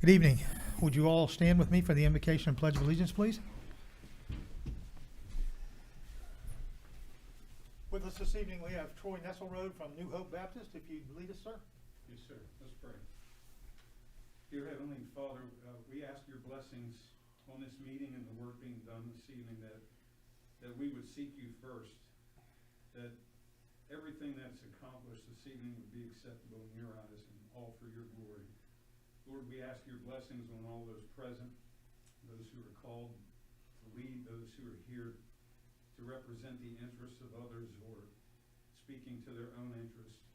Good evening. Would you all stand with me for the invocation and pledge of allegiance, please? With us this evening, we have Troy Nesselrode from New Hope Baptist. If you'd lead us, sir. Yes, sir. Let's pray. Dear Heavenly Father, we ask your blessings on this meeting and the work being done this evening, that we would seek you first, that everything that's accomplished this evening would be acceptable in your eyes and all for your glory. Lord, we ask your blessings on all those present, those who are called to lead, those who are here to represent the interests of others or speaking to their own interests,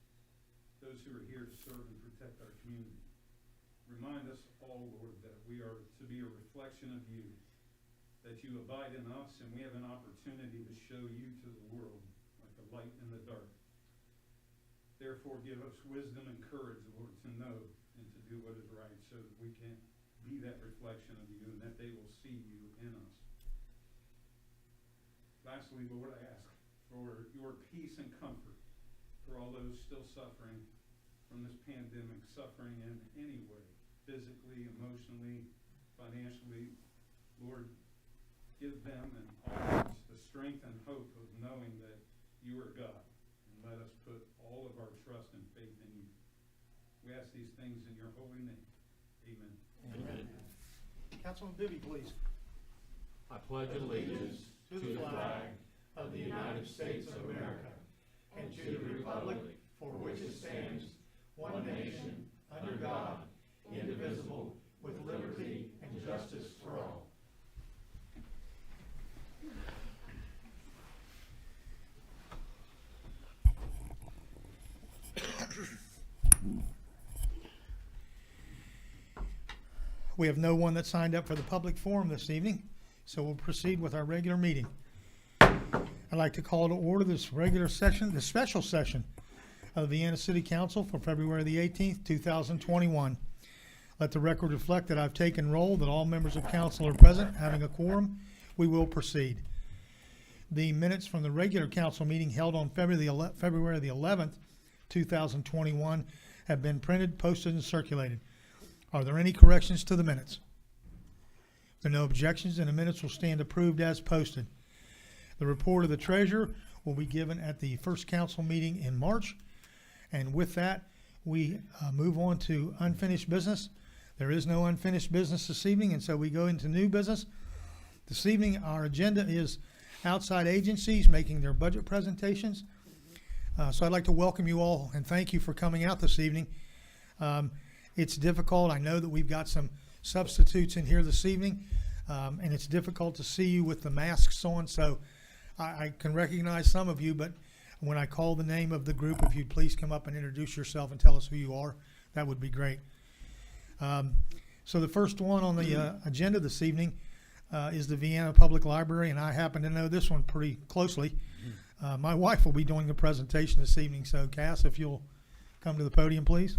those who are here to serve and protect our community. Remind us all, Lord, that we are to be a reflection of you, that you abide in us, and we have an opportunity to show you to the world like a light in the dark. Therefore, give us wisdom and courage, Lord, to know and to do what is right so that we can be that reflection of you and that they will see you in us. Lastly, Lord, I ask for your peace and comfort for all those still suffering from this pandemic, suffering in any way, physically, emotionally, financially. Lord, give them and all of us the strength and hope of knowing that you are God, and let us put all of our trust and faith in you. We ask these things in your holy name. Amen. Amen. Councilman Bibby, please. I pledge allegiance to the flag of the United States of America and to the republic for which it stands, one nation, under God, indivisible, with liberty and justice for all. We have no one that signed up for the public forum this evening, so we'll proceed with our regular meeting. I'd like to call to order this regular session, the special session of the Vienna City Council for February the 18th, 2021. Let the record reflect that I've taken roll, that all members of council are present, having a quorum. We will proceed. The minutes from the regular council meeting held on February the 11th, 2021 have been printed, posted, and circulated. Are there any corrections to the minutes? If there are no objections, then the minutes will stand approved as posted. The report of the treasurer will be given at the first council meeting in March. And with that, we move on to unfinished business. There is no unfinished business this evening, and so we go into new business. This evening, our agenda is outside agencies making their budget presentations. So I'd like to welcome you all and thank you for coming out this evening. It's difficult. I know that we've got some substitutes in here this evening, and it's difficult to see you with the masks on, so I can recognize some of you, but when I call the name of the group, if you'd please come up and introduce yourself and tell us who you are, that would be great. So the first one on the agenda this evening is the Vienna Public Library, and I happen to know this one pretty closely. My wife will be doing the presentation this evening, so Cass, if you'll come to the podium, please.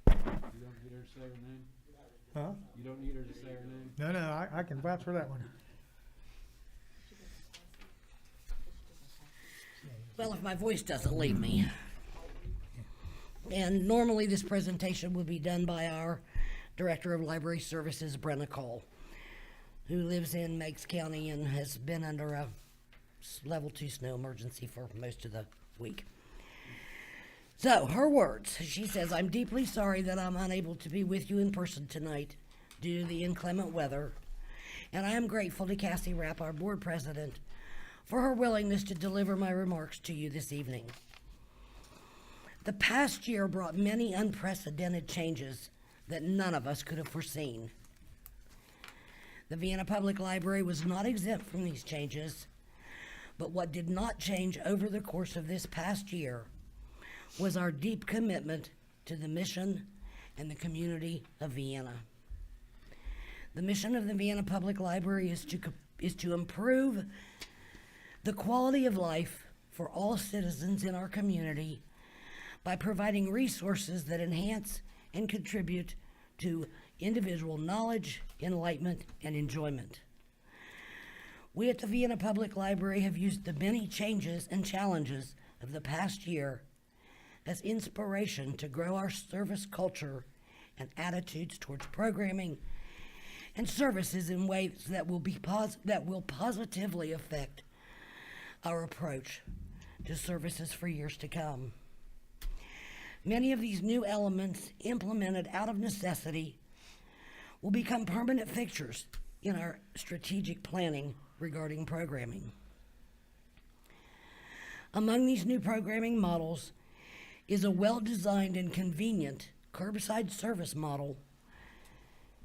You don't need her to say her name? Huh? You don't need her to say her name? No, I can vouch for that one. Well, if my voice doesn't leave me. And normally this presentation would be done by our Director of Library Services, Brenna Cole, who lives in Meigs County and has been under a level 2 snow emergency for most of the week. So, her words. She says, "I'm deeply sorry that I'm unable to be with you in person tonight due to the inclement weather, and I am grateful to Cassie Rapp, our board president, for her willingness to deliver my remarks to you this evening. The past year brought many unprecedented changes that none of us could have foreseen. The Vienna Public Library was not exempt from these changes, but what did not change over the course of this past year was our deep commitment to the mission and the community of Vienna. The mission of the Vienna Public Library is to improve the quality of life for all citizens in our community by providing resources that enhance and contribute to individual knowledge, enlightenment, and enjoyment. We at the Vienna Public Library have used the many changes and challenges of the past year as inspiration to grow our service culture and attitudes towards programming and services in ways that will positively affect our approach to services for years to come. Many of these new elements, implemented out of necessity, will become permanent fixtures in our strategic planning regarding programming. Among these new programming models is a well-designed and convenient curbside service model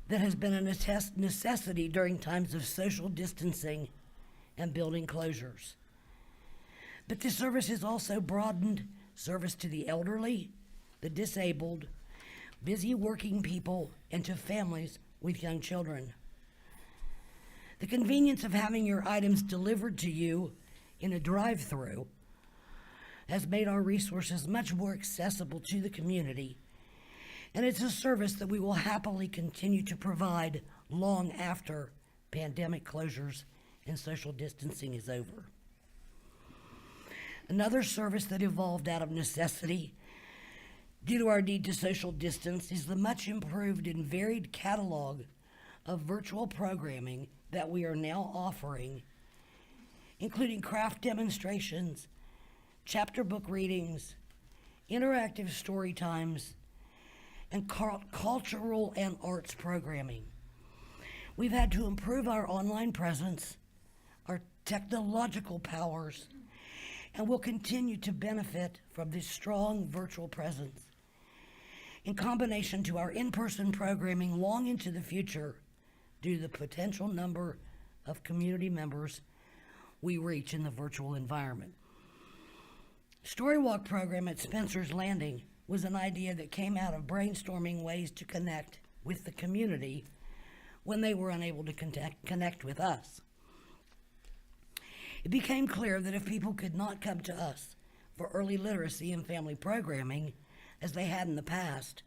that has been a necessity during times of social distancing and building closures. But this service has also broadened service to the elderly, the disabled, busy working people, and to families with young children. The convenience of having your items delivered to you in a drive-through has made our resources much more accessible to the community, and it's a service that we will happily continue to provide long after pandemic closures and social distancing is over. Another service that evolved out of necessity due to our need to social distance is the much improved and varied catalog of virtual programming that we are now offering, including craft demonstrations, chapter book readings, interactive story times, and cultural and arts programming. We've had to improve our online presence, our technological powers, and will continue to benefit from this strong virtual presence in combination to our in-person programming long into the future due to the potential number of community members we reach in the virtual environment. Storywalk program at Spencer's Landing was an idea that came out of brainstorming ways to connect with the community when they were unable to connect with us. It became clear that if people could not come to us for early literacy and family programming, as they had in the past,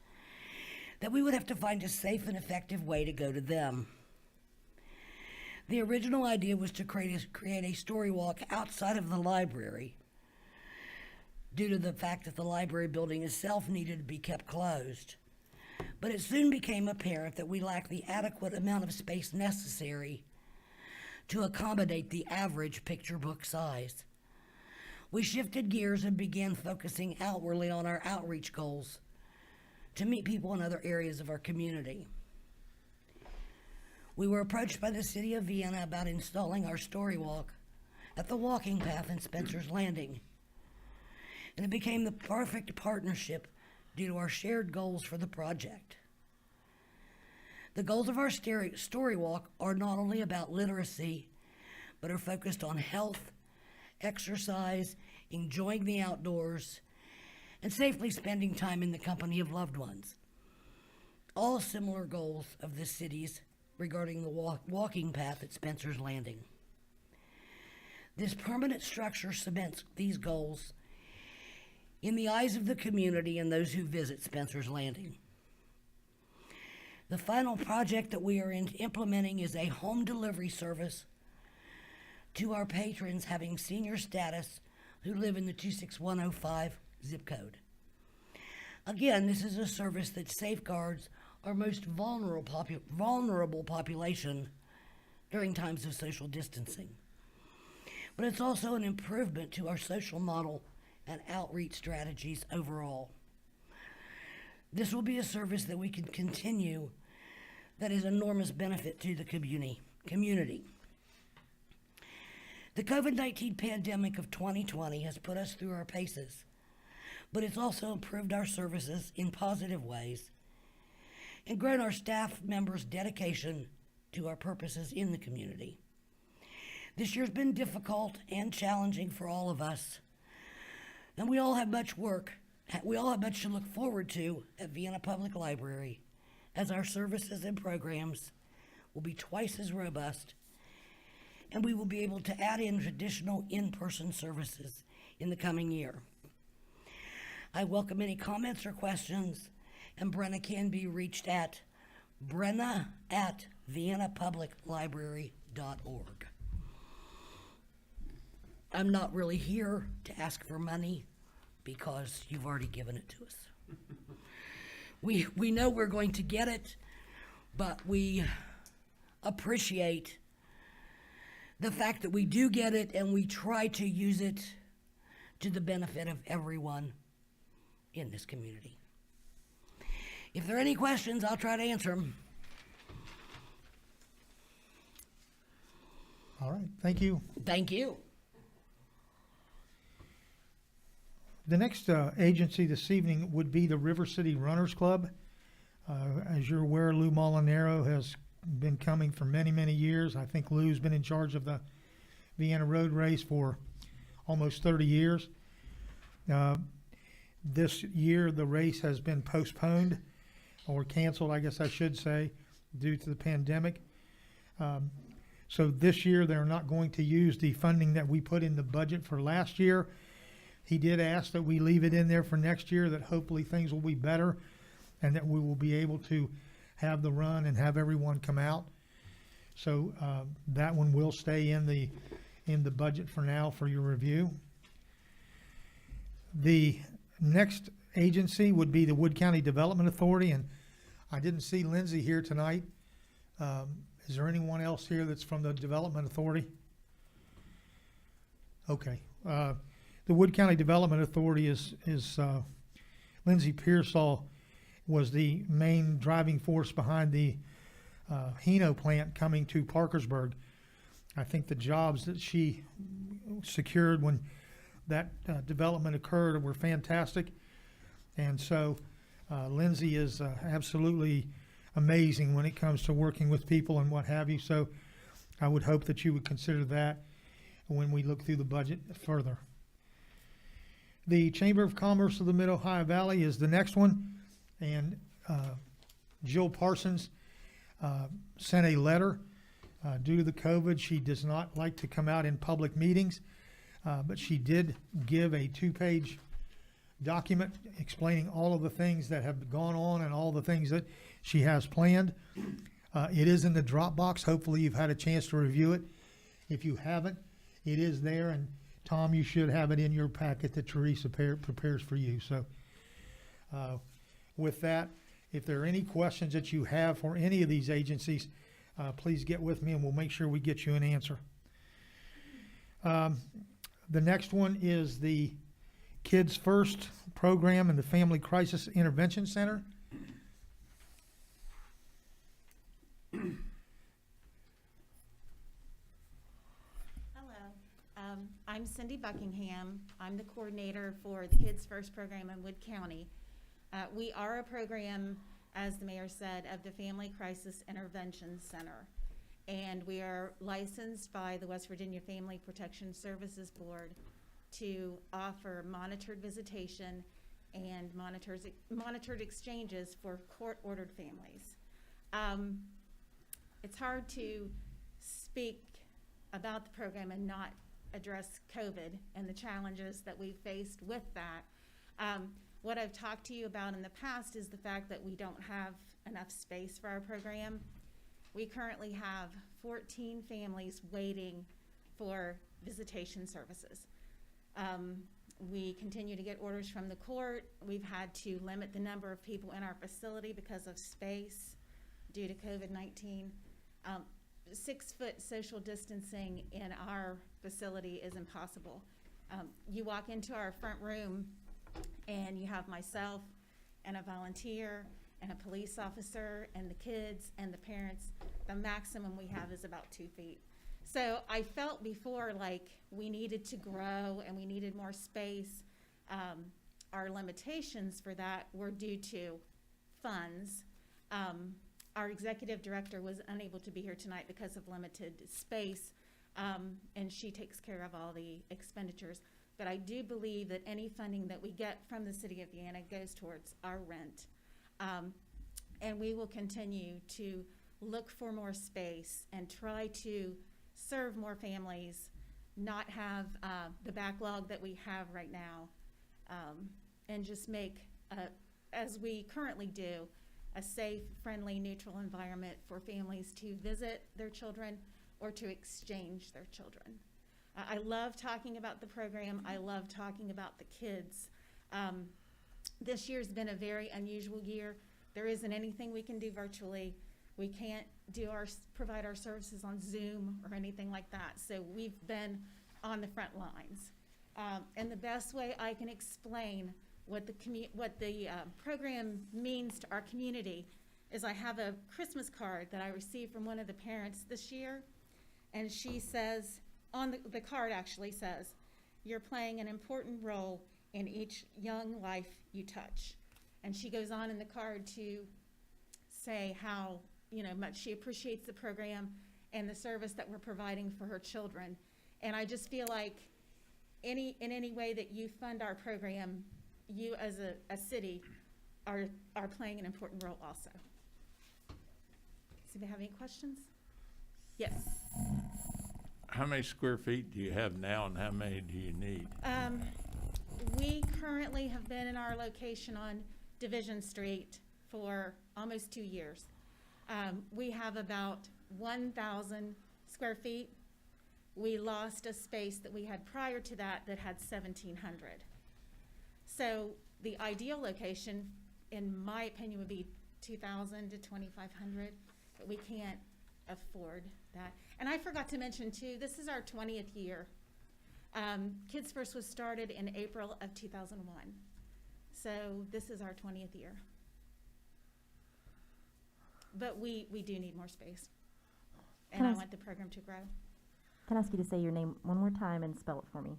that we would have to find a safe and effective way to go to them. The original idea was to create a story walk outside of the library due to the fact that the library building itself needed to be kept closed. But it soon became apparent that we lacked the adequate amount of space necessary to accommodate the average picture book size. We shifted gears and began focusing outwardly on our outreach goals to meet people in other areas of our community. We were approached by the city of Vienna about installing our story walk at the walking path in Spencer's Landing, and it became the perfect partnership due to our shared goals for the project. The goals of our story walk are not only about literacy, but are focused on health, exercise, enjoying the outdoors, and safely spending time in the company of loved ones. All similar goals of the cities regarding the walking path at Spencer's Landing. This permanent structure cements these goals in the eyes of the community and those who visit Spencer's Landing. The final project that we are implementing is a home delivery service to our patrons having senior status who live in the 26105 zip code. Again, this is a service that safeguards our most vulnerable population during times of social distancing. But it's also an improvement to our social model and outreach strategies overall. This will be a service that we can continue that is enormous benefit to the community. The COVID-19 pandemic of 2020 has put us through our paces, but it's also improved our services in positive ways and grown our staff members' dedication to our purposes in the community. This year's been difficult and challenging for all of us, and we all have much to look forward to at Vienna Public Library, as our services and programs will be twice as robust, and we will be able to add in traditional in-person services in the coming year. I welcome any comments or questions, and Brenna can be reached at brenna@viennapubliclibrary.org. I'm not really here to ask for money because you've already given it to us. we know we're going to get it, but we appreciate the fact that we do get it and we try to use it to the benefit of everyone in this community. If there are any questions, I'll try to answer them. All right, thank you. Thank you. The next agency this evening would be the River City Runners Club. As you're aware, Lou Molinaro has been coming for many, many years. I think Lou's been in charge of the Vienna Road Race for almost 30 years. This year, the race has been postponed or canceled, I guess I should say, due to the pandemic. So this year, they're not going to use the funding that we put in the budget for last year. He did ask that we leave it in there for next year, that hopefully things will be better and that we will be able to have the run and have everyone come out. So that one will stay in the budget for now for your review. The next agency would be the Wood County Development Authority, and I didn't see Lindsay here tonight. Is there anyone else here that's from the Development Authority? Okay. The Wood County Development Authority is Lindsay Pearsall was the main driving force behind the Hino plant coming to Parkersburg. I think the jobs that she secured when that development occurred were fantastic. And so Lindsay is absolutely amazing when it comes to working with people and what have you. So I would hope that you would consider that when we look through the budget further. The Chamber of Commerce of the Mid-Ohio Valley is the next one. And Jill Parsons sent a letter. Due to the COVID, she does not like to come out in public meetings, but she did give a 2-page document explaining all of the things that have gone on and all the things that she has planned. It is in the Dropbox. Hopefully you've had a chance to review it. If you haven't, it is there. And Tom, you should have it in your packet that Teresa prepares for you. So with that, if there are any questions that you have for any of these agencies, please get with me and we'll make sure we get you an answer. The next one is the Kids First program and the Family Crisis Intervention Center. Hello, I'm Cindy Buckingham. I'm the coordinator for the Kids First program in Wood County. We are a program, as the mayor said, of the Family Crisis Intervention Center. And we are licensed by the West Virginia Family Protection Services Board to offer monitored visitation and monitored exchanges for court-ordered families. It's hard to speak about the program and not address COVID and the challenges that we've faced with that. What I've talked to you about in the past is the fact that we don't have enough space for our program. We currently have 14 families waiting for visitation services. We continue to get orders from the court. We've had to limit the number of people in our facility because of space due to COVID-19. 6-foot social distancing in our facility is impossible. You walk into our front room and you have myself and a volunteer and a police officer and the kids and the parents. The maximum we have is about 2 feet. So I felt before like we needed to grow and we needed more space. Our limitations for that were due to funds. Our executive director was unable to be here tonight because of limited space, and she takes care of all the expenditures. But I do believe that any funding that we get from the city of Vienna goes towards our rent. And we will continue to look for more space and try to serve more families, not have the backlog that we have right now, and just make, as we currently do, a safe, friendly, neutral environment for families to visit their children or to exchange their children. I love talking about the program. I love talking about the kids. This year's been a very unusual year. There isn't anything we can do virtually. We can't provide our services on Zoom or anything like that. So we've been on the front lines. And the best way I can explain what the program means to our community is I have a Christmas card that I received from one of the parents this year. And she says, on the card actually says, "You're playing an important role in each young life you touch." And she goes on in the card to say how, much she appreciates the program and the service that we're providing for her children. And I just feel like in any way that you fund our program, you as a city are playing an important role also. Does anybody have any questions? Yes. How many square feet do you have now, and how many do you need? We currently have been in our location on Division Street for almost 2 years. We have about 1,000 square feet. We lost a space that we had prior to that had 1,700. So the ideal location, in my opinion, would be 2,000 to 2,500, but we can't afford that. And I forgot to mention too, this is our 20th year. Kids First was started in April of 2001. So this is our 20th year. But we do need more space. And Can I I s- want the program to grow. Can I ask you to say your name one more time and spell it for me?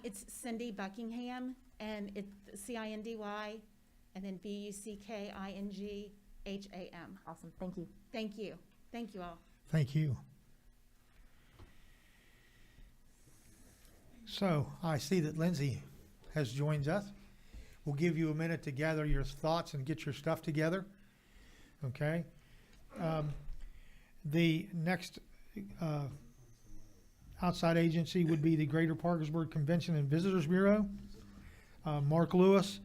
It's Cindy Buckingham, and it's CINDY, and then BUCKINGHAM. Awesome, thank you. Thank you. Thank you all. Thank you. So I see that Lindsay has joined us. We'll give you a minute to gather your thoughts and get your stuff together. Okay? The next outside agency would be the Greater Parkersburg Convention and Visitors Bureau. Mark Lewis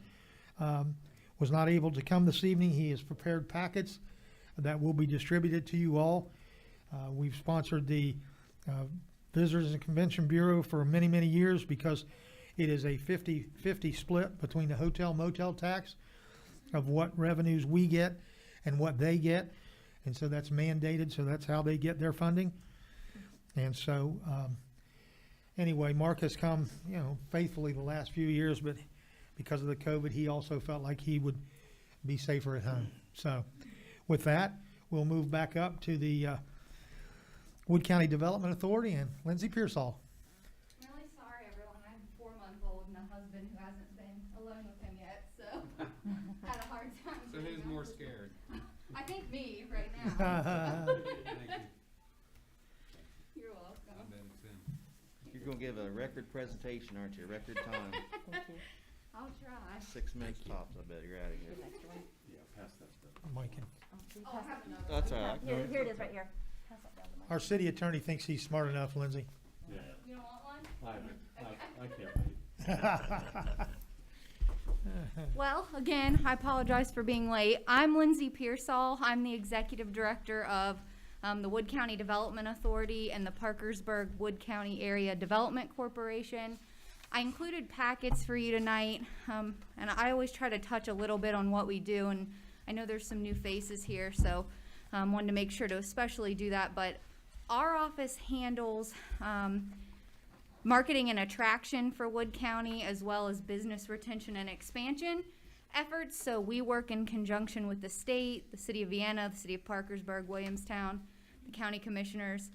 was not able to come this evening. He has prepared packets that will be distributed to you all. We've sponsored the Visitors and Convention Bureau for many, many years because it is a 50-50 split between the hotel motel tax of what revenues we get and what they get. And so that's mandated, so that's how they get their funding. And so, anyway, Mark has come, faithfully the last few years, but because of the COVID, he also felt like he would be safer at home. So with that, we'll move back up to the Wood County Development Authority and Lindsay Pearsall. Really sorry, everyone. I'm 4-month-old and a husband who hasn't been alone with him yet, so had a hard time. So who's more scared? I think me right now. Thank you. You're welcome. I bet it's him. You're gonna give a record presentation, aren't you? Record time. Thank you. I'll try. 6 minutes tops, I bet you're out of here. Next one. Yeah, pass that stuff. Mike and- Oh, I have another. That's all right. Here it is, right here. Pass that down to Mike. Our city attorney thinks he's smart enough, Lindsay. Yeah, You don't want one? I can't wait. Well, again, I apologize for being late. I'm Lindsay Pearsall. I'm the executive director of the Wood County Development Authority and the Parkersburg Wood County Area Development Corporation. I included packets for you tonight, and I always try to touch a little bit on what we do, and I know there's some new faces here, so wanted to make sure to especially do that. But our office handles marketing and attraction for Wood County, as well as business retention and expansion efforts. So we work in conjunction with the state, the city of Vienna, the city of Parkersburg, Williamstown, the county commissioners,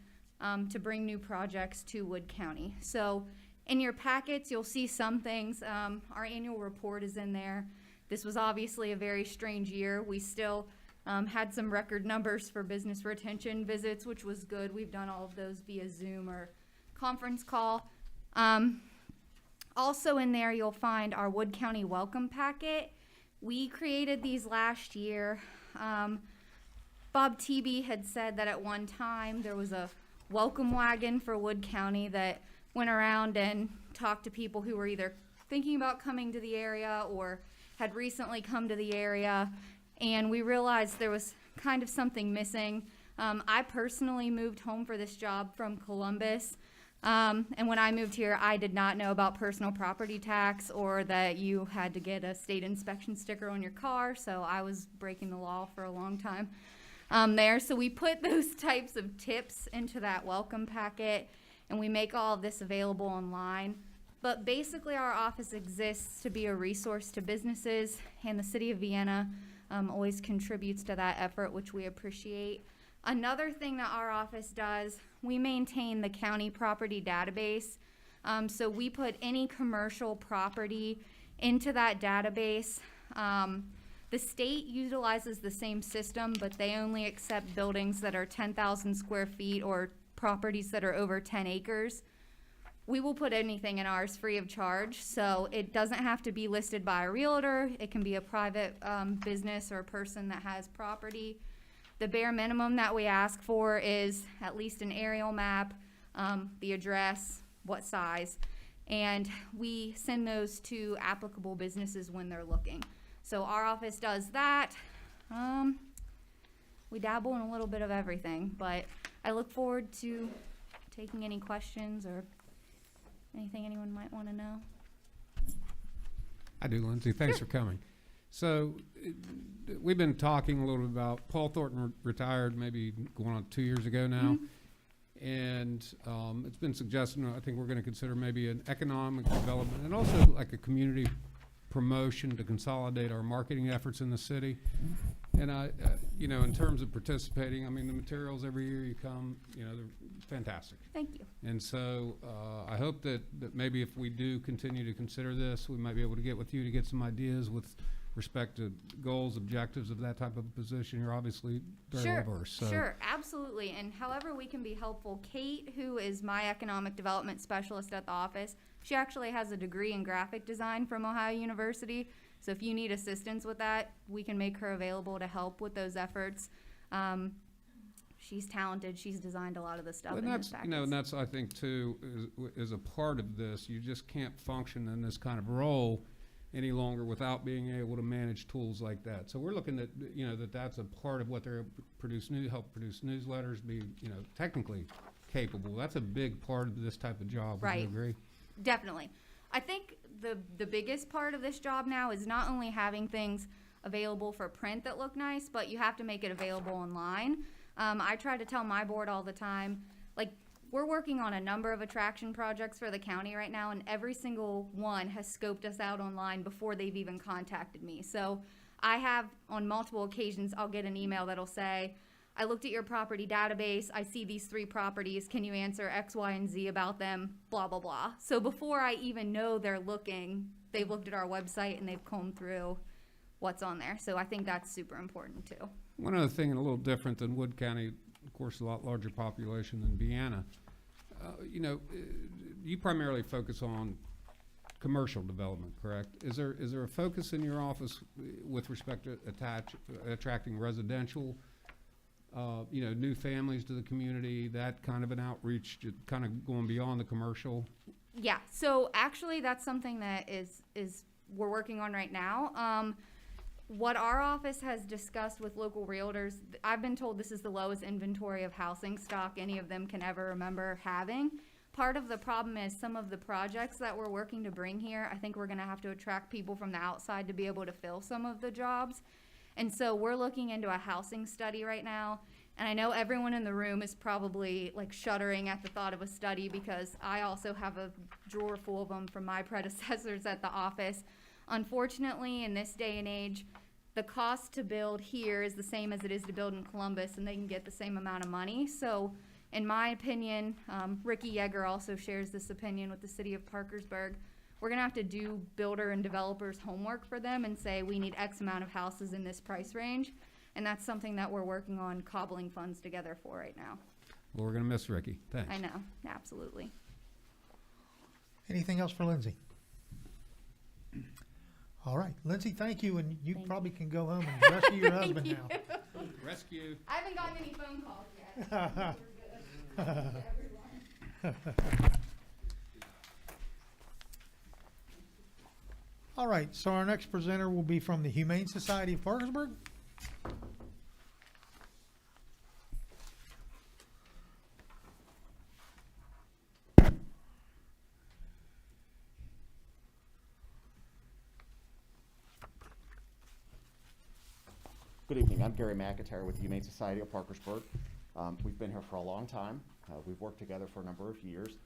to bring new projects to Wood County. So in your packets, you'll see some things. Our annual report is in there. This was obviously a very strange year. We still had some record numbers for business retention visits, which was good. We've done all of those via Zoom or conference call. Also in there, you'll find our Wood County welcome packet. We created these last year. Bob Tebe had said that at one time there was a welcome wagon for Wood County that went around and talked to people who were either thinking about coming to the area or had recently come to the area. And we realized there was kind of something missing. I personally moved home for this job from Columbus And when I moved here, I did not know about personal property tax or that you had to get a state inspection sticker on your car, so I was breaking the law for a long time there. So we put those types of tips into that welcome packet, and we make all of this available online. But basically, our office exists to be a resource to businesses, and the city of Vienna always contributes to that effort, which we appreciate. Another thing that our office does, we maintain the county property database. So we put any commercial property into that database. The state utilizes the same system, but they only accept buildings that are 10,000 square feet or properties that are over 10 acres. We will put anything in ours free of charge, so it doesn't have to be listed by a realtor. It can be a private business or a person that has property. The bare minimum that we ask for is at least an aerial map, the address, what size, and we send those to applicable businesses when they're looking. So our office does that. We dabble in a little bit of everything, but I look forward to taking any questions or anything anyone might want to know. I do, Lindsay. Thanks for coming. So we've been talking a little bit about Paul Thornton retired maybe going on 2 years ago now. And it's been suggested, I think we're going to consider maybe an economic development and also like a community promotion to consolidate our marketing efforts in the city. And in terms of participating, I mean, the materials every year you come, they're fantastic. Thank you. And so I hope that maybe if we do continue to consider this, we might be able to get with you to get some ideas with respect to goals, objectives of that type of position. You're obviously very well versed. So. Sure, absolutely. And however we can be helpful, Kate, who is my economic development specialist at the office, she actually has a degree in graphic design from Ohio University. So if you need assistance with that, we can make her available to help with those efforts. She's talented. She's designed a lot of the stuff in this package. And that's, I think, too, is a part of this. You just can't function in this kind of role any longer without being able to manage tools like that. So we're looking at, that's a part of what they're help produce newsletters, be, technically capable. That's a big part of this type of job. Would you agree? Definitely. I think the biggest part of this job now is not only having things available for print that look nice, but you have to make it available online. I try to tell my board all the time, like, we're working on a number of attraction projects for the county right now, and every single one has scoped us out online before they've even contacted me. So I have, on multiple occasions, I'll get an email that'll say, I looked at your property database, I see these 3 properties, can you answer X, Y, and Z about them, blah, blah, blah. So before I even know they're looking, they've looked at our website and they've combed through what's on there. So I think that's super important too. One other thing, a little different than Wood County, of course, a lot larger population than Vienna. You primarily focus on commercial development, correct? Is there a focus in your office with respect to attracting residential, new families to the community, that kind of an outreach, kind of going beyond the commercial? Yeah, so actually that's something that is we're working on right now. What our office has discussed with local realtors, I've been told this is the lowest inventory of housing stock any of them can ever remember having. Part of the problem is some of the projects that we're working to bring here, I think we're gonna have to attract people from the outside to be able to fill some of the jobs. And so we're looking into a housing study right now. And I know everyone in the room is probably like shuddering at the thought of a study, because I also have a drawer full of them from my predecessors at the office. Unfortunately, in this day and age, the cost to build here is the same as it is to build in Columbus, and they can get the same amount of money. So in my opinion, Ricky Yeager also shares this opinion with the city of Parkersburg. We're gonna have to do builder and developers homework for them and say we need X amount of houses in this price range. And that's something that we're working on cobbling funds together for right now. Well, we're going to miss Ricky. Thanks. I know, absolutely. Anything else for Lindsay? All right, Lindsay, thank you, and you Thank probably can go home and rescue your husband Thank now. you. Rescue. I haven't gotten any phone calls yet. We're good. All right, so our next presenter will be from the Humane Society of Parkersburg. Good evening. I'm Gary McIntyre with the Humane Society of Parkersburg. We've been here for a long time. We've worked together for a number of years.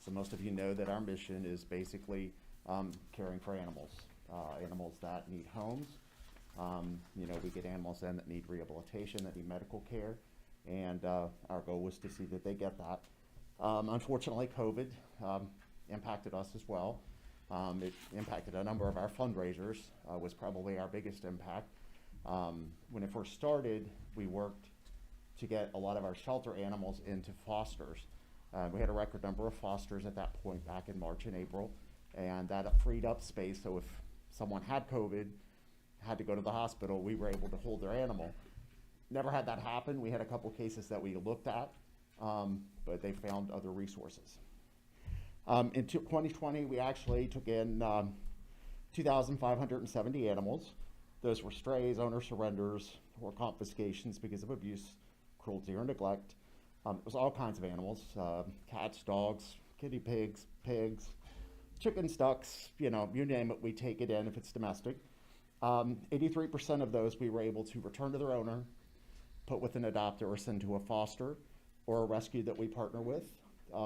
So most of you know that our mission is basically caring for animals, animals that need homes. We get animals in that need rehabilitation, that need medical care, and our goal was to see that they get that. Unfortunately, COVID impacted us as well. It impacted a number of our fundraisers, was probably our biggest impact. When it first started, we worked to get a lot of our shelter animals into fosters. We had a record number of fosters at that point back in March and April, and that freed up space. So if someone had COVID, had to go to the hospital, we were able to hold their animal. Never had that happen. We had a couple cases that we looked at, but they found other resources. In 2020, we actually took in 2,570 animals. Those were strays, owner surrenders, or confiscations because of abuse, cruelty, or neglect. It was all kinds of animals, cats, dogs, guinea pigs, pigs, chickens, ducks, you name it, we take it in if it's domestic. 83% of those we were able to return to their owner, put with an adopter, or send to a foster or a rescue that we partner with.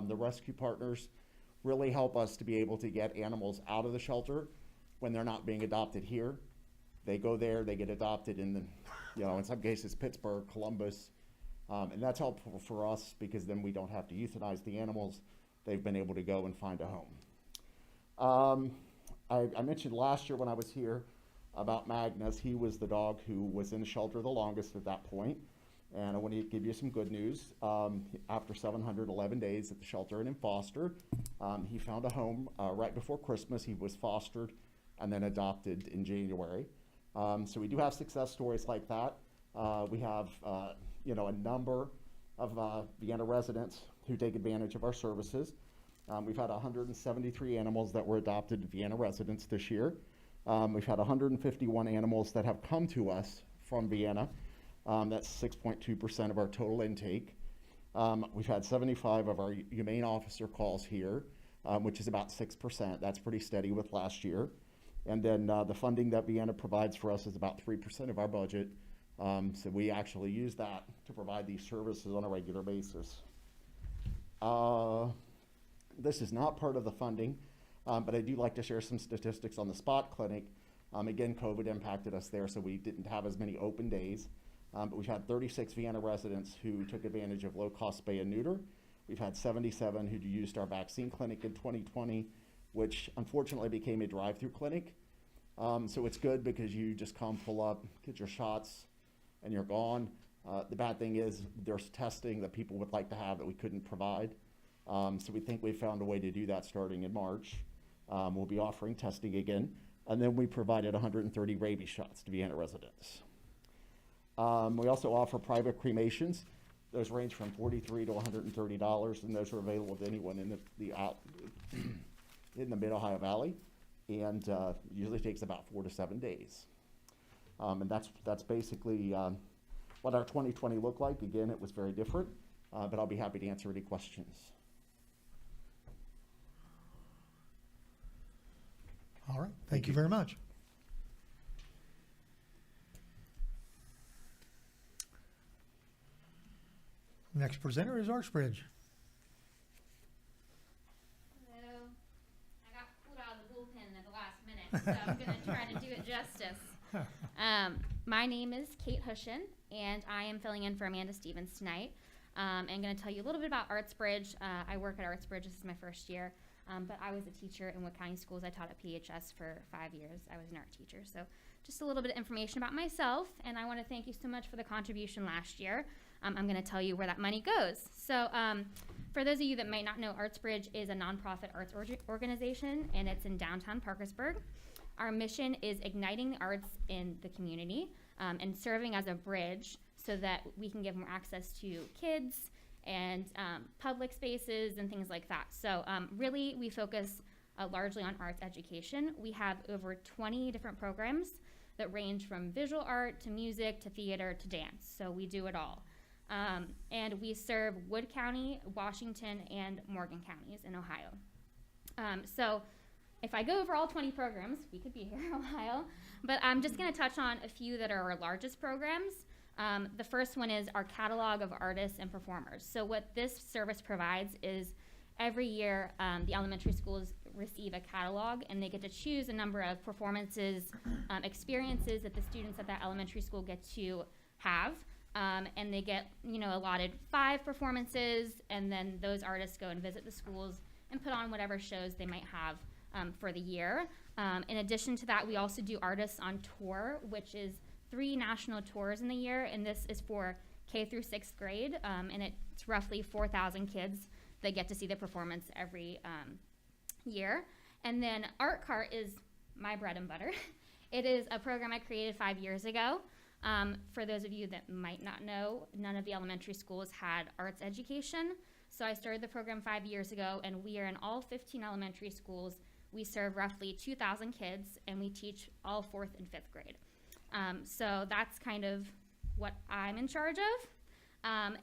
The rescue partners really help us to be able to get animals out of the shelter when they're not being adopted here. They go there, they get adopted in some cases Pittsburgh, Columbus, and that's helpful for us because then we don't have to euthanize the animals. They've been able to go and find a home. I mentioned last year when I was here about Magnus. He was the dog who was in the shelter the longest at that point. And I want to give you some good news. After 711 days at the shelter and in foster, he found a home right before Christmas. He was fostered and then adopted in January. So we do have success stories like that. We have a number of Vienna residents who take advantage of our services. We've had 173 animals that were adopted Vienna residents this year. We've had 151 animals that have come to us from Vienna. That's 6.2% of our total intake. We've had 75 of our humane officer calls here, which is about 6%. That's pretty steady with last year. And then the funding that Vienna provides for us is about 3% of our budget. So we actually use that to provide these services on a regular basis. This is not part of the funding, but I do like to share some statistics on the spot clinic. Again, COVID impacted us there, so we didn't have as many open days. But we've had 36 Vienna residents who took advantage of low-cost spay and neuter. We've had 77 who used our vaccine clinic in 2020, which unfortunately became a drive-through clinic. So it's good because you just come, pull up, get your shots, and you're gone. The bad thing is there's testing that people would like to have that we couldn't provide. So we think we found a way to do that starting in March. We'll be offering testing again. And then we provided 130 rabies shots to Vienna residents. We also offer private cremations. Those range from $43 to $130, and those are available to anyone in the Mid-Ohio Valley, and usually takes about 4 to 7 days. And that's basically what our 2020 looked like. Again, it was very different, but I'll be happy to answer any questions. All right, thank you very much. Next presenter is Archbridge. Hello. I got pulled out of the bullpen at the last minute, so I'm going to try to do it justice. My name is Kate Hushin, and I am filling in for Amanda Stevens tonight. I'm going to tell you a little bit about Artsbridge. I work at Artsbridge. This is my first year, but I was a teacher in Wood County Schools. I taught at PHS for 5 years. I was an art teacher. So just a little bit of information about myself, and I want to thank you so much for the contribution last year. I'm going to tell you where that money goes. So for those of you that might not know, Artsbridge is a nonprofit arts organization, and it's in downtown Parkersburg. Our mission is igniting the arts in the community and serving as a bridge so that we can give more access to kids and public spaces and things like that. So really, we focus largely on arts education. We have over 20 different programs that range from visual art to music to theater to dance. So we do it all. And we serve Wood County, Washington, and Morgan counties in Ohio. So if I go over all 20 programs, we could be here a while, but I'm just going to touch on a few that are our largest programs. The first one is our catalog of artists and performers. So what this service provides is every year the elementary schools receive a catalog, and they get to choose a number of performances, experiences that the students at that elementary school get to have. And they get, allotted 5 performances, and then those artists go and visit the schools and put on whatever shows they might have for the year. In addition to that, we also do Artists on Tour, which is 3 national tours in the year, and this is for K through 6th grade, and it's roughly 4,000 kids that get to see the performance every year. And then Art Cart is my bread and butter. It is a program I created 5 years ago. For those of you that might not know, none of the elementary schools had arts education. So I started the program 5 years ago, and we are in all 15 elementary schools. We serve roughly 2,000 kids, and we teach all 4th and 5th grade. So that's kind of what I'm in charge of.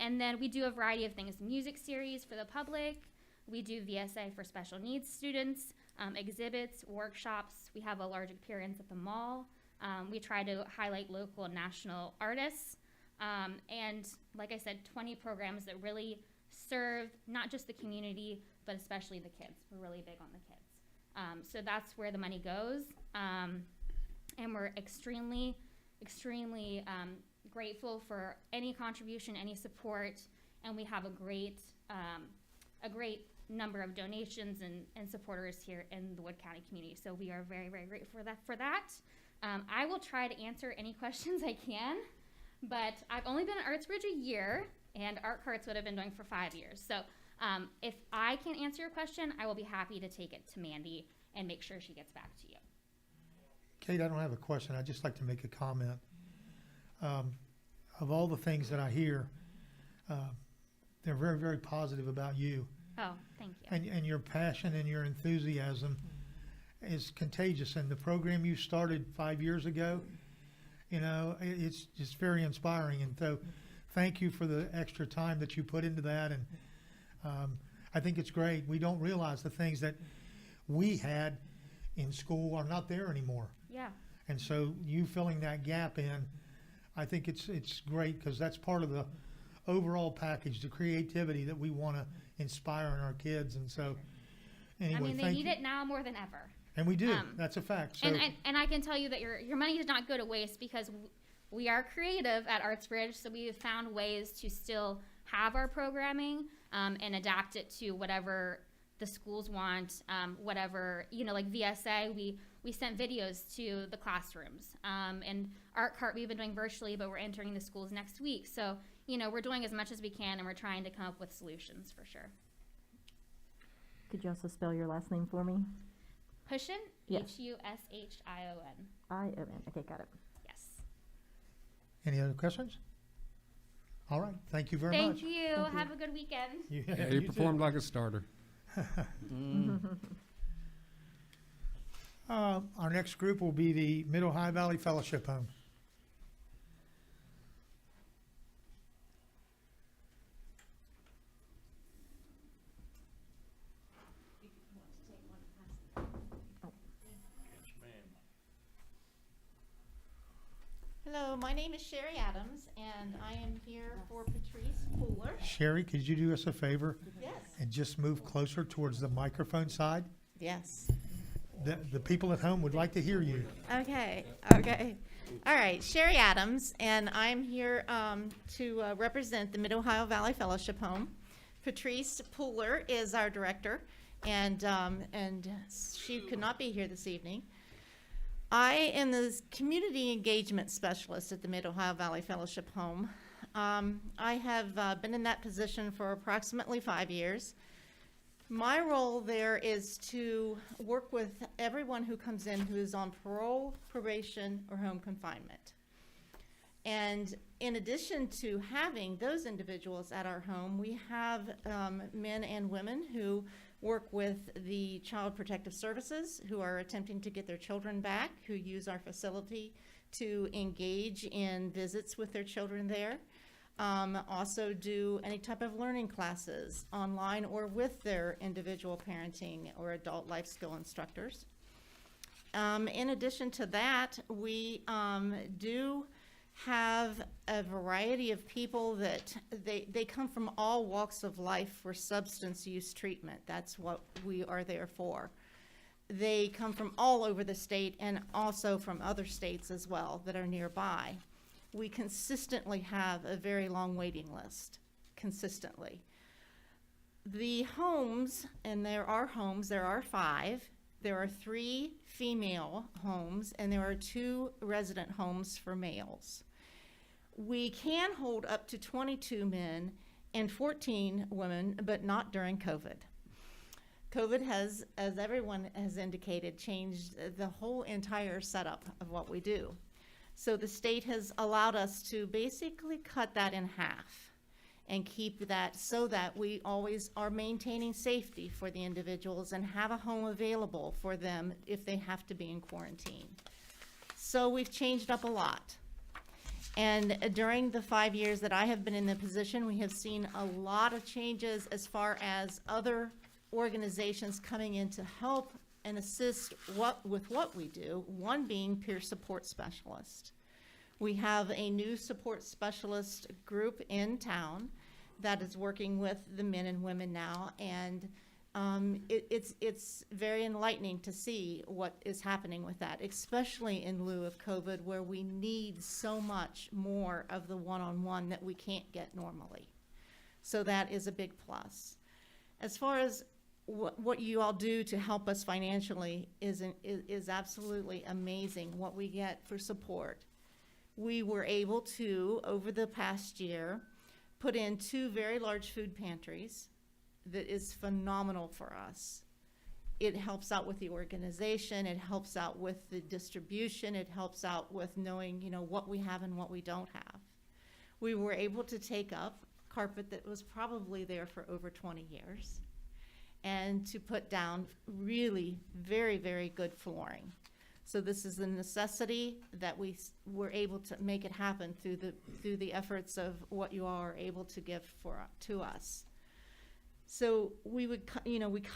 And then we do a variety of things: music series for the public. We do VSA for special needs students, exhibits, workshops. We have a large appearance at the mall. We try to highlight local and national artists. And like I said, 20 programs that really serve not just the community, but especially the kids. We're really big on the kids. So that's where the money goes. And we're extremely grateful for any contribution, any support. And we have a great number of donations and supporters here in the Wood County community. So we are very, very grateful for that. I will try to answer any questions I can, but I've only been at Artsbridge a year, and Art Cart's what I've been doing for 5 years. So if I can't answer your question, I will be happy to take it to Mandy and make sure she gets back to you. Kate, I don't have a question. I'd just like to make a comment. Of all the things that I hear, they're very, very positive about you. Oh, thank you. And your passion and your enthusiasm is contagious. And the program you started 5 years ago, it's just very inspiring. And so thank you for the extra time that you put into that. And I think it's great. We don't realize the things that we had in school are not there anymore. Yeah. And so you filling that gap in, I think it's great, because that's part of the overall package, the creativity that we want to inspire in our kids. And so anyway, they need it now more than ever. And we do. That's a fact. So, and I can tell you that your money does not go to waste, because we are creative at Artsbridge, so we have found ways to still have our programming and adapt it to whatever the schools want, whatever, like VSA, we sent videos to the classrooms. And Art Cart we've been doing virtually, but we're entering the schools next week. So, we're doing as much as we can, and we're trying to come up with solutions for sure. Could you also spell your last name for me? Hushion, Yes. Hushon. I-O-N. Okay, got it. Yes. any other questions? All right. Thank you very much. Thank you. Have a good weekend. Yeah, you performed like a starter. Our next group will be the Middle High Valley Fellowship Home. Hello, my name is Sherry Adams, and I am here for Patrice Pooler. Sherry, could you do us a favor Yes. and just move closer towards the microphone side? Yes. The people at home would like to hear you. Okay. All right, Sherry Adams, and I'm here to represent the Mid-Ohio Valley Fellowship Home. Patrice Pooler is our director, and she could not be here this evening. I am the community engagement specialist at the Mid-Ohio Valley Fellowship Home. I have been in that position for approximately 5 years. My role there is to work with everyone who comes in who is on parole, probation, or home confinement. And in addition to having those individuals at our home, we have men and women who work with the Child Protective Services, who are attempting to get their children back, who use our facility to engage in visits with their children there. Also do any type of learning classes online or with their individual parenting or adult life skill instructors. In addition to that, we do have a variety of people that they come from all walks of life for substance use treatment. That's what we are there for. They come from all over the state and also from other states as well that are nearby. We consistently have a very long waiting list, consistently. The homes, and there are 5. There are 3 female homes, and there are 2 resident homes for males. We can hold up to 22 men and 14 women, but not during COVID. COVID has, as everyone has indicated, changed the whole entire setup of what we do. So the state has allowed us to basically cut that in half and keep that so that we always are maintaining safety for the individuals and have a home available for them if they have to be in quarantine. So we've changed up a lot. And during the 5 years that I have been in the position, we have seen a lot of changes as far as other organizations coming in to help and assist with what we do, one being peer support specialist. We have a new support specialist group in town that is working with the men and women now, and it's very enlightening to see what is happening with that, especially in lieu of COVID, where we need so much more of the one-on-one that we can't get normally. So that is a big plus. As far as what you all do to help us financially is absolutely amazing, what we get for support. We were able to, over the past year, put in 2 very large food pantries. That is phenomenal for us. It helps out with the organization, it helps out with the distribution, it helps out with knowing, what we have and what we don't have. We were able to take up carpet that was probably there for over 20 years and to put down really very, very good flooring. So this is a necessity that we were able to make it happen through the efforts of what you all are able to give to us. So we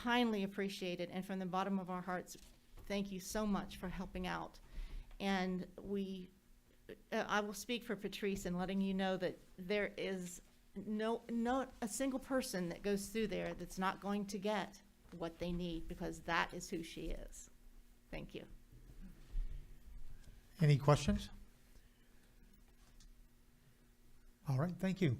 kindly appreciate it, and from the bottom of our hearts, thank you so much for helping out. And I will speak for Patrice in letting you know that there is not a single person that goes through there that's not going to get what they need, because that is who she is. Thank you. Any questions? All right, thank you.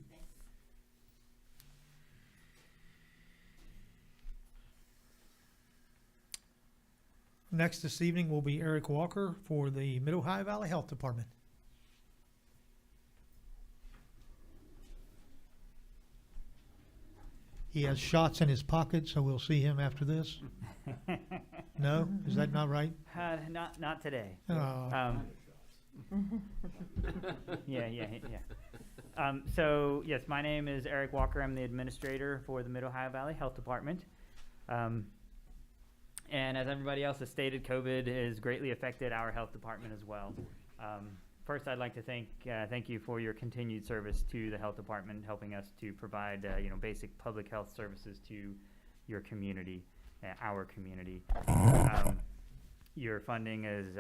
Next this evening will be Eric Walker for the Mid-Ohio Valley Health Department. He has shots in his pocket, so we'll see him after this. No? Is that not right? Not today. Oh. Yeah. So yes, my name is Eric Walker. I'm the administrator for the Mid-Ohio Valley Health Department. And as everybody else has stated, COVID has greatly affected our health department as well. First, I'd like to thank you for your continued service to the health department, helping us to provide basic public health services to your community, our community. Your funding has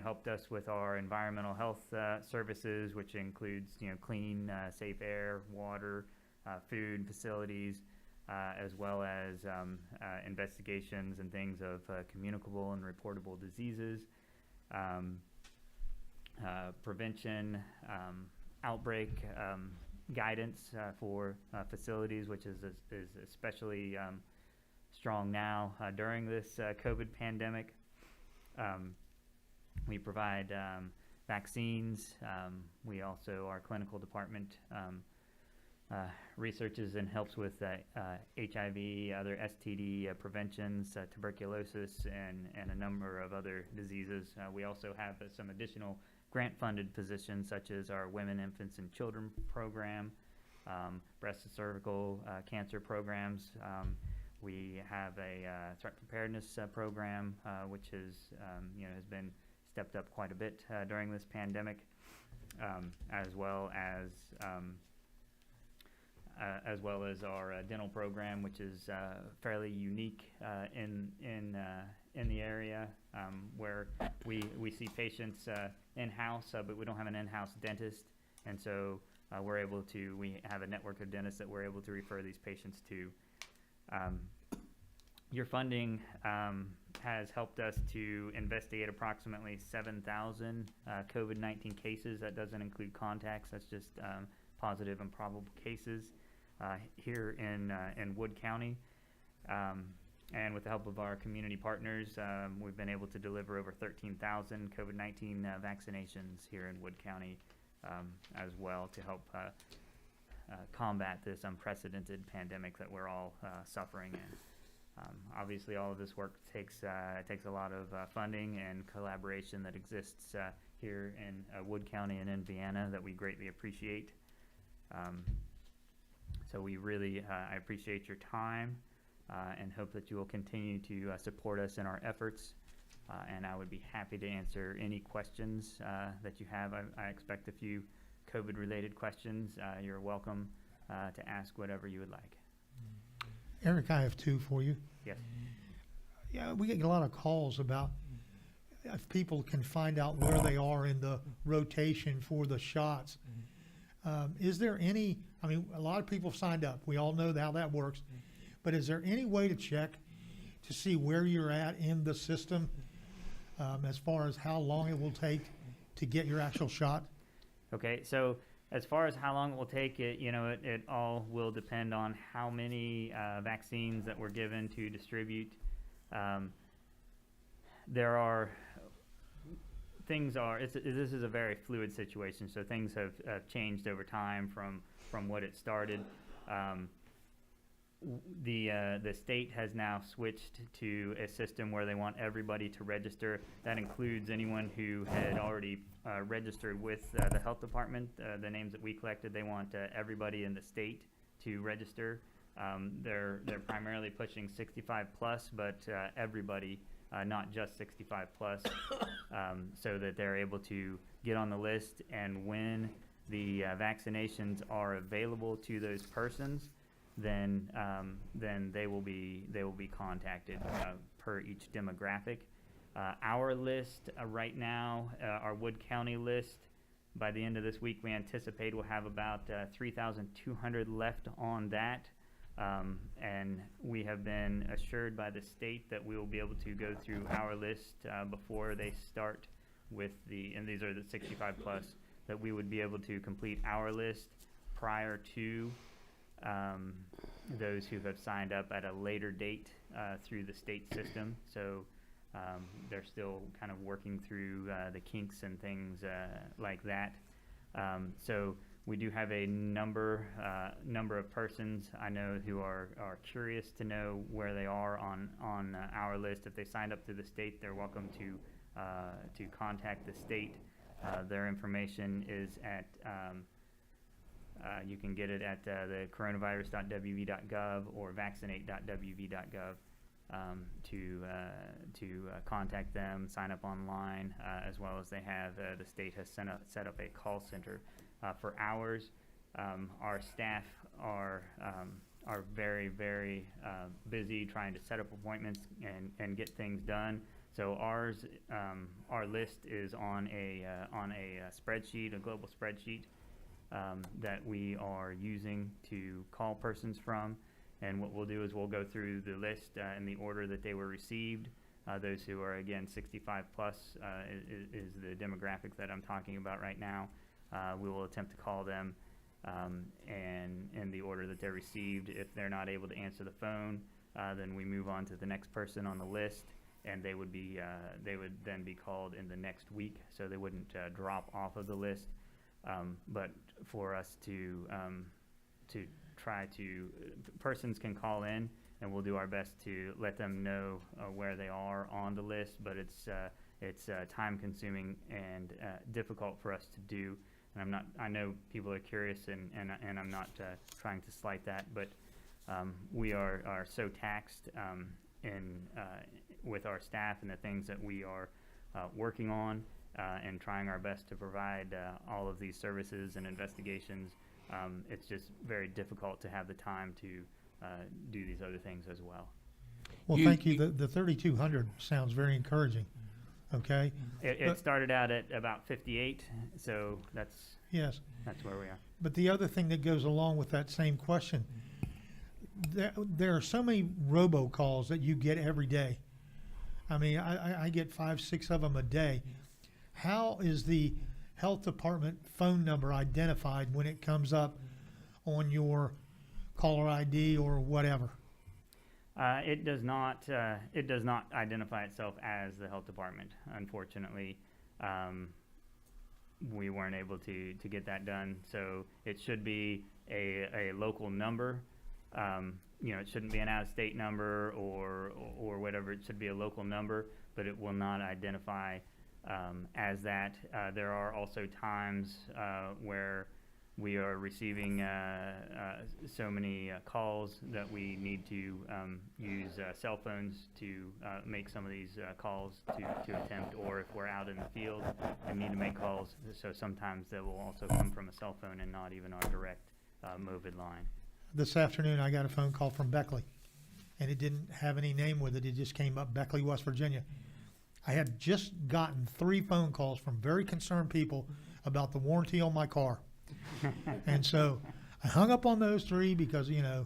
helped us with our environmental health services, which includes clean, safe air, water, food, facilities, as well as investigations and things of communicable and reportable diseases, prevention, outbreak guidance for facilities, which is especially strong now during this COVID pandemic. We provide vaccines. We also, our clinical department researches and helps with HIV, other STD preventions, tuberculosis, and a number of other diseases. We also have some additional grant-funded positions, such as our Women, Infants, and Children program, breast and cervical cancer programs. We have a threat preparedness program, which has been stepped up quite a bit during this pandemic, as well as our dental program, which is fairly unique in in the area, where we see patients in-house, but we don't have an in-house dentist. And so we have a network of dentists that we're able to refer these patients to. Your funding has helped us to investigate approximately 7,000 COVID-19 cases. That doesn't include contacts. That's just positive and probable cases here in Wood County. And with the help of our community partners, we've been able to deliver over 13,000 COVID-19 vaccinations here in Wood County as well to help combat this unprecedented pandemic that we're all suffering in. Obviously, all of this work takes a lot of funding and collaboration that exists here in Wood County and in Vienna that we greatly appreciate. So we really I appreciate your time and hope that you will continue to support us in our efforts. And I would be happy to answer any questions that you have. I expect a few COVID-related questions. You're welcome to ask whatever you would like. Eric, I have two for you. Yes. Yeah, we get a lot of calls about if people can find out where they are in the rotation for the shots. Is there any, I mean, a lot of people have signed up. We all know how that works. But is there any way to check to see where you're at in the system as far as how long it will take to get your actual shot? Okay, so as far as how long it will take, it all will depend on how many vaccines that we're given to distribute. This is a very fluid situation, so things have changed over time from what it started. The state has now switched to a system where they want everybody to register. That includes anyone who had already registered with the health department. The names that we collected, they want everybody in the state to register. They're primarily pushing 65 plus, but everybody, not just 65 plus, so that they're able to get on the list. And when the vaccinations are available to those persons, then they will be contacted per each demographic. Our list right now, our Wood County list, by the end of this week, we anticipate we'll have about 3,200 left on that. And we have been assured by the state that we will be able to go through our list before they start with and these are the 65 plus, that we would be able to complete our list prior to those who have signed up at a later date through the state system. So they're still kind of working through the kinks and things like that. So we do have a number of persons I know who are curious to know where they are on our list. If they signed up through the state, they're welcome to contact the state. Their information is at you can get it at the coronavirus.wv.gov or vaccinate.wv.gov to contact them, sign up online, as well as they have the state has set up a call center for ours. Our staff are very, very busy trying to set up appointments and get things done. So our list is on a spreadsheet, a global spreadsheet that we are using to call persons from. And what we'll do is we'll go through the list in the order that they were received. Those who are, again, 65 plus is the demographic that I'm talking about right now. We will attempt to call them and in the order that they're received. If they're not able to answer the phone, then we move on to the next person on the list, and they would then be called in the next week, so they wouldn't drop off of the list. But for us to try to, persons can call in, and we'll do our best to let them know where they are on the list. But it's time consuming and difficult for us to do. And I know people are curious, and I'm not trying to slight that, but we are so taxed with our staff and the things that we are working on and trying our best to provide all of these services and investigations. It's just very difficult to have the time to do these other things as well. Well, thank you. The 3,200 sounds very encouraging. Okay? It But- started out at about 58, so that's Yes. where we are. But the other thing that goes along with that same question, there are so many robocalls that you get every day. I mean, I get 5, 6 of them a day. How is the health department phone number identified when it comes up on your caller ID or whatever? It does not identify itself as the health department, unfortunately. We weren't able to get that done, so it should be a local number. It shouldn't be an out-of-state number or whatever. It should be a local number, but it will not identify as that. There are also times where we are receiving so many calls that we need to use cell phones to make some of these calls to attempt, or if we're out in the field and need to make calls, so sometimes they will also come from a cell phone and not even our direct MOVID line. This afternoon, I got a phone call from Beckley, and it didn't have any name with it. It just came up Beckley, West Virginia. I had just gotten 3 phone calls from very concerned people about the warranty on my car. And so I hung up on those 3 because, and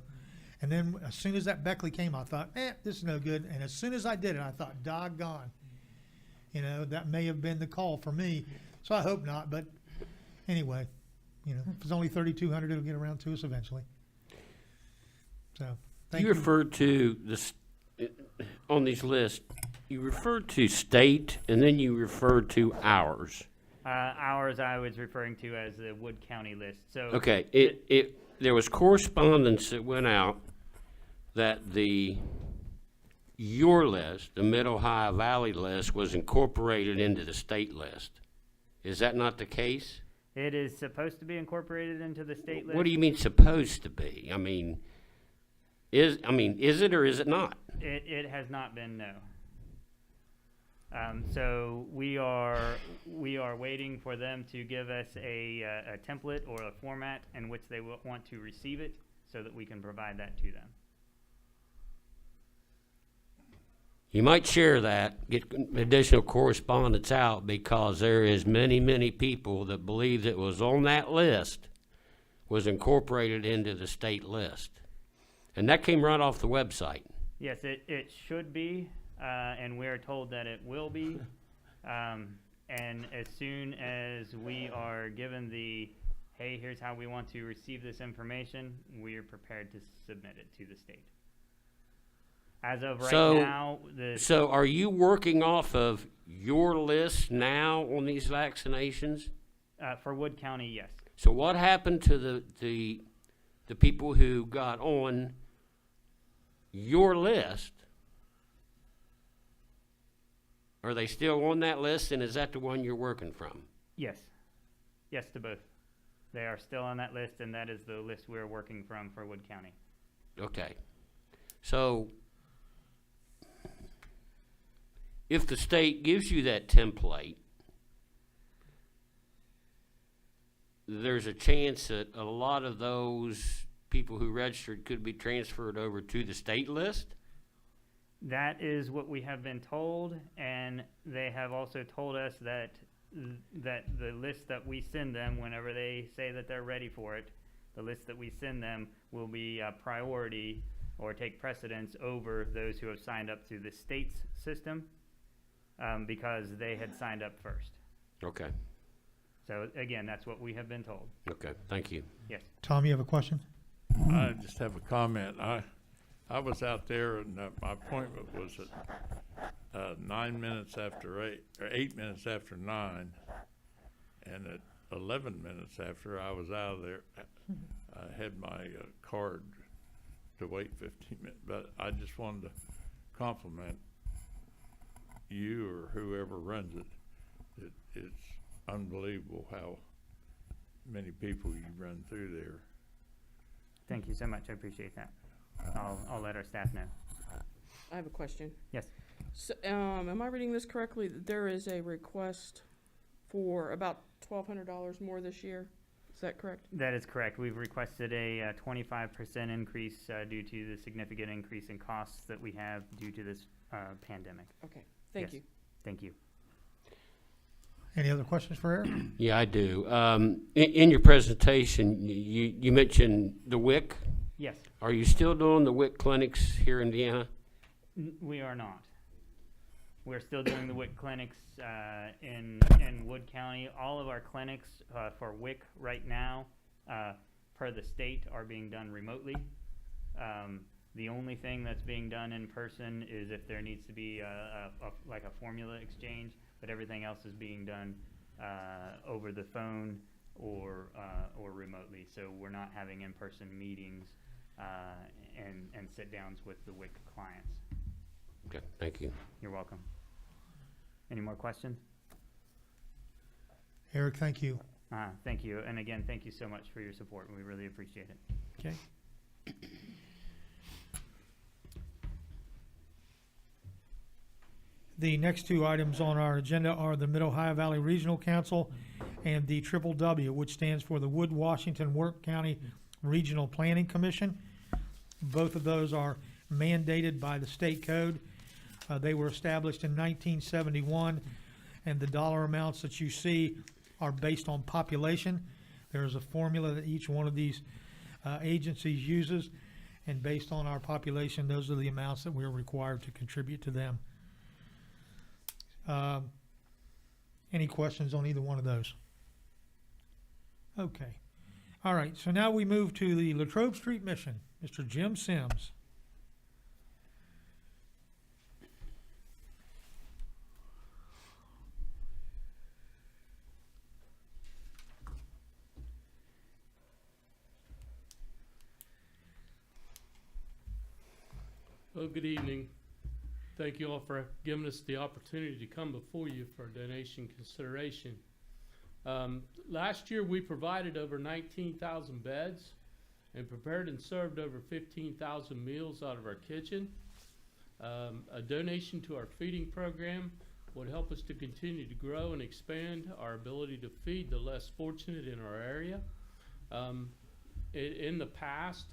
then as soon as that Beckley came, I thought, this is no good. And as soon as I did it, I thought, doggone, that may have been the call for me. So I hope not. But anyway, if it's only 3,200, it'll get around to us eventually. So thank you. You referred to this on these lists. You referred to state, and then you referred to ours. Ours I was referring to as the Wood County list. So Okay, there was correspondence that went out that your list, the Mid-Ohio Valley list, was incorporated into the state list. Is that not the case? it is supposed to be incorporated into the state list. What do you mean supposed to be? I mean, is it or is it not? It has not been, no. So we are waiting for them to give us a template or a format in which they will want to receive it, so that we can provide that to them. You might share that, get additional correspondence out, because there is many people that believe that was on that list was incorporated into the state list. And that came right off the website. Yes, it should be, and we are told that it will be. And as soon as we are given the, hey, here's how we want to receive this information, we are prepared to submit it to the state. As of right now, So are you working off of your list now on these vaccinations? For Wood County, yes. So what happened to the people who got on your list? Are they still on that list, and is that the one you're working from? Yes. Yes to both. They are still on that list, and that is the list we're working from for Wood County. Okay. So if the state gives you that template, there's a chance that a lot of those people who registered could be transferred over to the state list? That is what we have been told, and they have also told us that the list that we send them, whenever they say that they're ready for it, the list that we send them will be a priority or take precedence over those who have signed up through the state's system, because they had signed up first. Okay. So again, that's what we have been told. Okay, thank you. Yes. Tom, you have a question? I just have a comment. I was out there, and my appointment was at 9 minutes after 8, or 8 minutes after 9, and at 11 minutes after I was out of there, I had my card to wait 15 minutes. But I just wanted to compliment you or whoever runs it. It's unbelievable how many people you run through there. Thank you so much. I appreciate that. I'll let our staff know. I have a question. Yes. So, am I reading this correctly? That there is a request for about $1,200 more this year? Is that correct? That is correct. We've requested a 25% increase due to the significant increase in costs that we have due to this pandemic. Okay, thank Yes. you. Thank you. Any other questions for Eric? Yeah, I do. In your presentation, you mentioned the WIC. Yes, Are you still doing the WIC clinics here in Vienna? we are not. We're still doing the WIC clinics in Wood County. All of our clinics for WIC right now, per the state, are being done remotely. The only thing that's being done in person is if there needs to be like a formula exchange, but everything else is being done over the phone or remotely. So we're not having in-person meetings and sit-downs with the WIC clients. Okay, thank you. You're welcome. Any more questions? Eric, thank you. Thank you. And again, thank you so much for your support. We really appreciate it. Okay. The next two items on our agenda are the Mid-Ohio Valley Regional Council and the Triple W, which stands for the Wood Washington Work County Regional Planning Commission. Both of those are mandated by the state code. They were established in 1971, and the dollar amounts that you see are based on population. There is a formula that each one of these agencies uses, and based on our population, those are the amounts that we're required to contribute to them. Any questions on either one of those? Okay. All right, so now we move to the Latrobe Street Mission. Mr. Jim Sims. Well, good evening. Thank you all for giving us the opportunity to come before you for donation consideration. Last year we provided over 19,000 beds and prepared and served over 15,000 meals out of our kitchen. A donation to our feeding program would help us to continue to grow and expand our ability to feed the less fortunate in our area. In the past,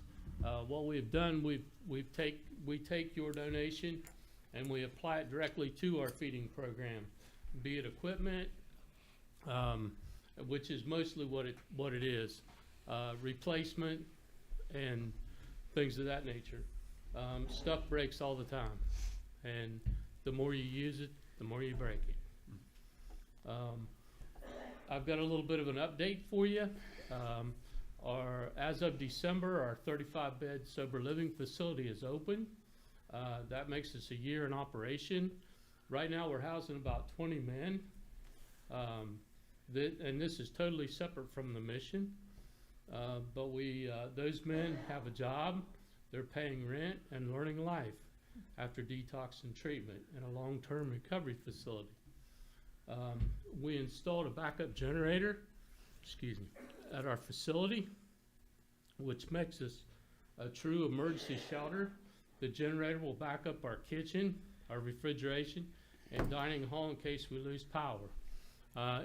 what we've done, we take your donation and we apply it directly to our feeding program, be it equipment, which is mostly what it is, replacement and things of that nature. Stuff breaks all the time, and the more you use it, the more you break it. I've got a little bit of an update for you. As of December, our 35-bed sober living facility is open. That makes us a year in operation. Right now, we're housing about 20 men, and this is totally separate from the mission. But those men have a job, they're paying rent and learning life after detox and treatment in a long-term recovery facility. We installed a backup generator, at our facility, which makes us a true emergency shelter. The generator will back up our kitchen, our refrigeration, and dining hall in case we lose power.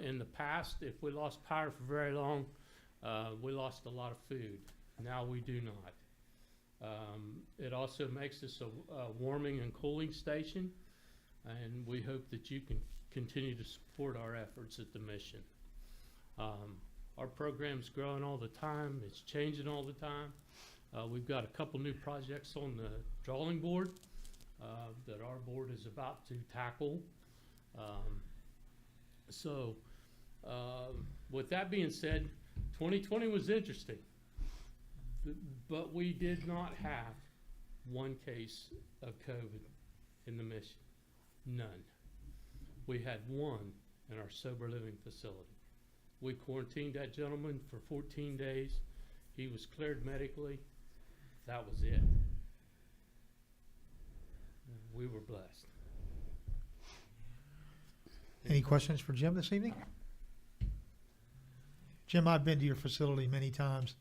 In the past, if we lost power for very long, we lost a lot of food. Now we do not. It also makes us a warming and cooling station, and we hope that you can continue to support our efforts at the mission. Our program's growing all the time. It's changing all the time. We've got a couple new projects on the drawing board that our board is about to tackle. With that being said, 2020 was interesting, but we did not have one case of COVID in the mission. None. We had one in our sober living facility. We quarantined that gentleman for 14 days. He was cleared medically. That was it. We were blessed. Any questions for Jim this evening? Jim, I've been to your facility many times,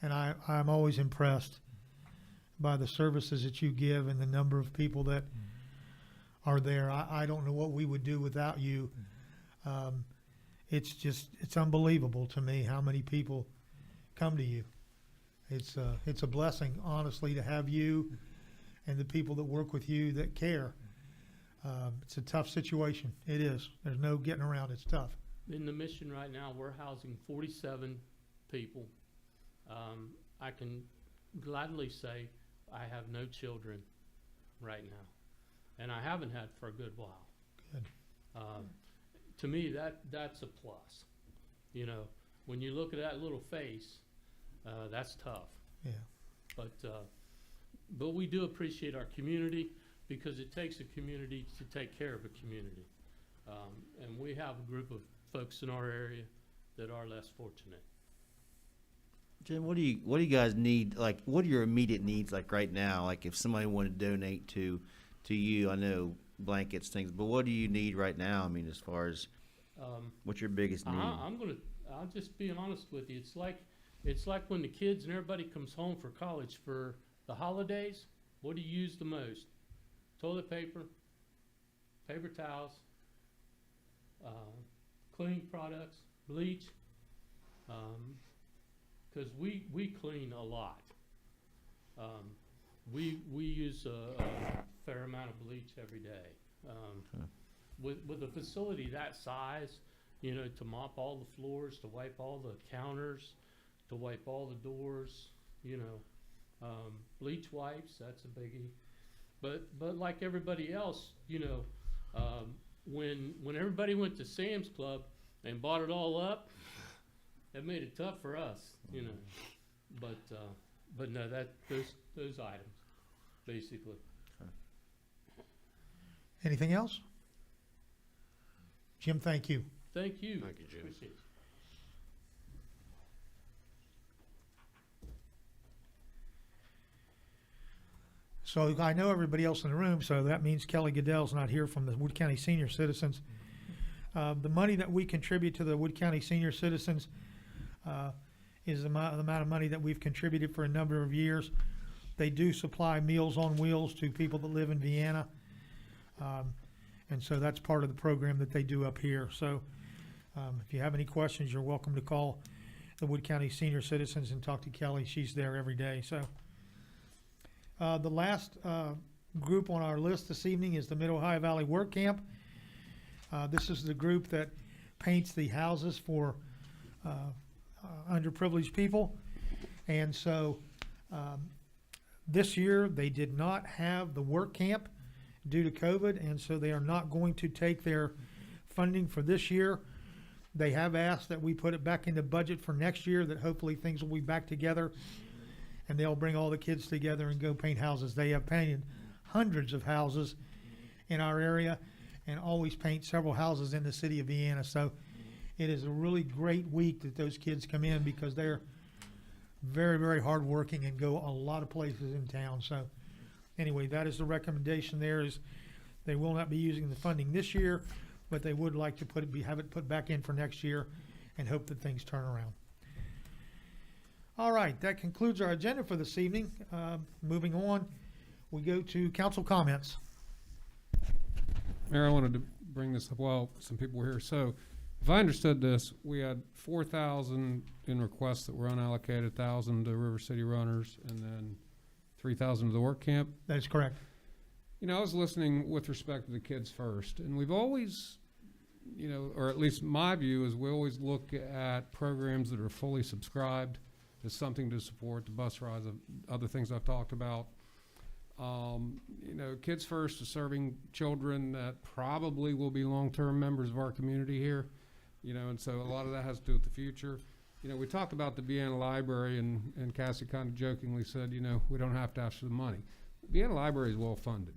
and I'm always impressed by the services that you give and the number of people that are there. I don't know what we would do without you. it's unbelievable to me how many people come to you. It's a blessing, honestly, to have you and the people that work with you that care. It's a tough situation. It is. There's no getting around. It's tough. In the mission right now, we're housing 47 people. I can gladly say I have no children right now, and I haven't had for a good while. Good. To me, that's a plus. You know, when you look at that little face, that's tough. Yeah. But we do appreciate our community, because it takes a community to take care of a community. And we have a group of folks in our area that are less fortunate. Jim, what do you guys need? Like, what are your immediate needs like right now? Like, if somebody wanted to donate to you, I know blankets, things, but what do you need right now? I mean, as far as what's your biggest need? I'll just be honest with you. It's like when the kids and everybody comes home for college for the holidays. What do you use the most? Toilet paper, paper towels, cleaning products, bleach. Because we clean a lot. We use a fair amount of bleach every day. With a facility that size, you know, to mop all the floors, to wipe all the counters, to wipe all the doors, you know, bleach wipes, that's a biggie. But like everybody else, you know, when everybody went to Sam's Club and bought it all up, that made it tough for us, you know. But no, those items, basically. Anything else? Jim, thank you. Thank you. Thank you, Jim. Appreciate it. So I know everybody else in the room, so that means Kelly Goodell's not here from the Wood County Senior Citizens. The money that we contribute to the Wood County Senior Citizens is the amount of money that we've contributed for a number of years. They do supply Meals on Wheels to people that live in Vienna. And so that's part of the program that they do up here. So if you have any questions, you're welcome to call the Wood County Senior Citizens and talk to Kelly. She's there every day. So the last group on our list this evening is the Mid-Ohio Valley Work Camp. This is the group that paints the houses for underprivileged people. And so this year they did not have the work camp due to COVID, and so they are not going to take their funding for this year. They have asked that we put it back in the budget for next year, that hopefully things will be back together and they'll bring all the kids together and go paint houses. They have painted hundreds of houses in our area and always paint several houses in the city of Vienna. So it is a really great week that those kids come in, because they're very, very hardworking and go a lot of places in town. So anyway, that is the recommendation there, is they will not be using the funding this year, but they would like to have it put back in for next year and hope that things turn around. All right, that concludes our agenda for this evening. Moving on, we go to council comments. Mayor, I wanted to bring this up while some people were here. So if I understood this, we had 4,000 in requests that were unallocated, 1,000 to River City Runners, and then 3,000 to the work camp. That is correct. You know, I was listening with respect to the Kids First, and we've always, you know, or at least my view is we always look at programs that are fully subscribed as something to support the bus rides, and other things I've talked about. You know, Kids First is serving children that probably will be long-term members of our community here, you know, and so a lot of that has to do with the future. You know, we talked about the Vienna Library, and Cassie kind of jokingly said, you know, we don't have to ask for the money. The Vienna Library is well-funded,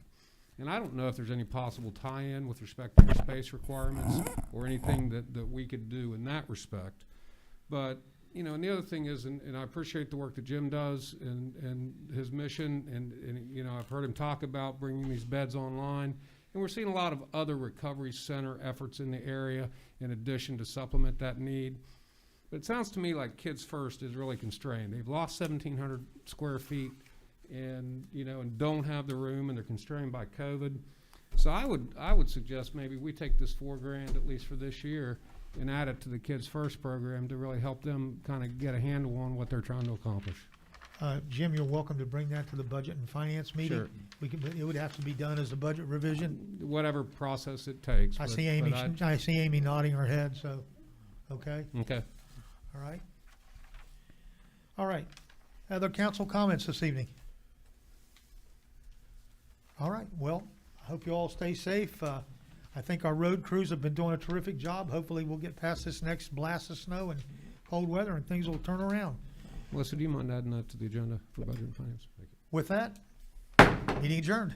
and I don't know if there's any possible tie-in with respect to the space requirements or anything that we could do in that respect. But you know, and the other thing is, and I appreciate the work that Jim does and his mission, and you know, I've heard him talk about bringing these beds online, and we're seeing a lot of other recovery center efforts in the area in addition to supplement that need. But it sounds to me like Kids First is really constrained. They've lost 1,700 square feet, and you know, and don't have the room, and they're constrained by COVID. So I would suggest maybe we take this $4,000 at least for this year and add it to the Kids First program to really help them kind of get a handle on what they're trying to accomplish. Jim, you're welcome to bring that to the Budget and Finance meeting. Sure. It would have to be done as a budget revision. Whatever process it takes. I but- see Amy, but I see Amy nodding her head, so, okay, Okay. all right. All right. Other council comments this evening? All right, well, I hope you all stay safe. I think our road crews have been doing a terrific job. Hopefully, we'll get past this next blast of snow and cold weather, and things will turn around. Melissa, do you mind adding that to the agenda for Budget and Finance? Thank you. With that, meeting adjourned.